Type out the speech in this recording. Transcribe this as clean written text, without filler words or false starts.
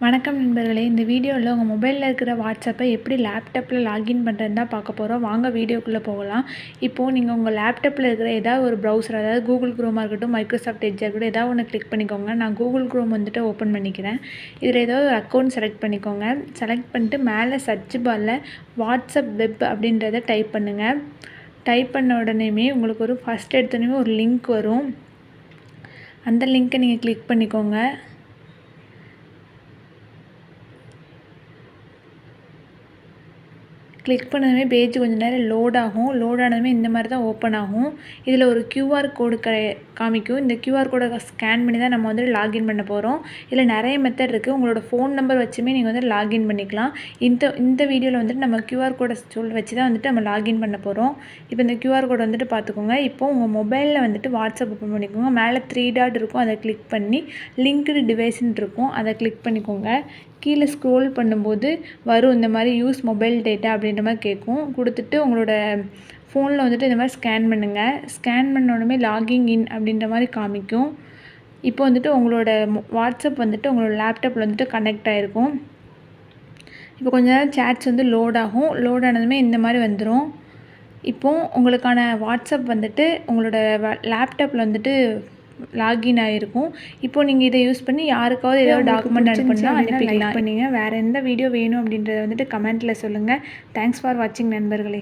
வணக்கம் நண்பர்களே, இந்த வீடியோவில் உங்கள் மொபைலில் இருக்கிற வாட்ஸ்அப்பை எப்படி லேப்டாப்பில் லாகின் பண்ணுறதுன்னு தான் பார்க்க போகிறோம். வாங்க வீடியோக்குள்ளே போகலாம். இப்போது நீங்கள் உங்கள் லேப்டாப்பில் இருக்கிற ஏதாவது ஒரு ப்ரௌசர், அதாவது கூகுள் குரோமாக இருக்கட்டும், மைக்ரோசாஃப்ட் எட்ஜாக இருக்கட்டும், ஏதாவது ஒன்று கிளிக் பண்ணிக்கோங்க. நான் கூகுள் குரோம் வந்துட்டு ஓப்பன் பண்ணிக்கிறேன். இதில் ஏதாவது ஒரு அக்கௌண்ட் செலக்ட் பண்ணிக்கோங்க. செலக்ட் பண்ணிட்டு மேலே சர்ச் பாரில் வாட்ஸ்அப் வெப் அப்படின்றத டைப் பண்ணுங்கள். டைப் பண்ண உடனேயுமே உங்களுக்கு ஒரு ஃபஸ்ட் எடுத்தோடனே ஒரு லிங்க் வரும். அந்த லிங்க்கை நீங்கள் கிளிக் பண்ணிக்கோங்க. கிளிக் பண்ணதுமே பேஜ் கொஞ்சம் நேரம் லோட் ஆகும். லோட் ஆனதுமே இந்த மாதிரி தான் ஓப்பன் ஆகும். இதில் ஒரு கியூஆர் கோடு காமிக்கும். இந்த கியூஆர் கோடை ஸ்கேன் பண்ணி தான் நம்ம வந்து லாகின் பண்ண போகிறோம். இதில் நிறைய மெத்தட் இருக்குது. உங்களோட ஃபோன் நம்பர் வச்சுமே நீங்கள் வந்து லாகின் பண்ணிக்கலாம். இந்த வீடியோவில் வந்துட்டு நம்ம கியூஆர் கோடை வச்சு தான் வந்துட்டு நம்ம லாகின் பண்ண போகிறோம். இப்போ இந்த கியூஆர் கோடை வந்துட்டு பார்த்துக்கோங்க. இப்போது உங்கள் மொபைலில் வந்துட்டு வாட்ஸ்அப் ஓப்பன் பண்ணிக்கோங்க. மேலே 3 டாட் இருக்கும், அதை கிளிக் பண்ணி லிங்க்டு டிவைஸ்ன்னு இருக்கும், அதை கிளிக் பண்ணிக்கோங்க. கீழே ஸ்க்ரோல் பண்ணும்போது வரும் இந்த மாதிரி யூஸ் மொபைல் டேட்டா அப்படின்ற மாதிரி கேட்கும். கொடுத்துட்டு உங்களோட ஃபோனில் வந்துட்டு இந்த மாதிரி ஸ்கேன் பண்ணுங்கள். ஸ்கேன் பண்ண உடனே லாகிங் இன் அப்படின்ற மாதிரி காமிக்கும். இப்போ வந்துட்டு உங்களோட வாட்ஸ்அப் வந்துட்டு உங்களோட லேப்டாப்பில் வந்துட்டு கனெக்ட் ஆகிருக்கும். இப்போ கொஞ்ச நேரம் சேட்ஸ் வந்து லோட் ஆகும். லோட் ஆனதுமே இந்த மாதிரி வந்துடும். இப்போது உங்களுக்கான வாட்ஸ்அப் வந்துட்டு உங்களோட லேப்டாப்பில் வந்துட்டு லாகின் ஆகிருக்கும். இப்போது நீங்கள் இதை யூஸ் பண்ணி யாருக்காவது ஏதாவது டாக்குமெண்ட் அனுப்புனா அனுப்பிக்கலாம். வேறு எந்த வீடியோ வேணும் அப்படின்றத வந்துட்டு கமெண்ட்டில் சொல்லுங்கள். தேங்க்ஸ் ஃபார் வாட்சிங் நண்பர்களே.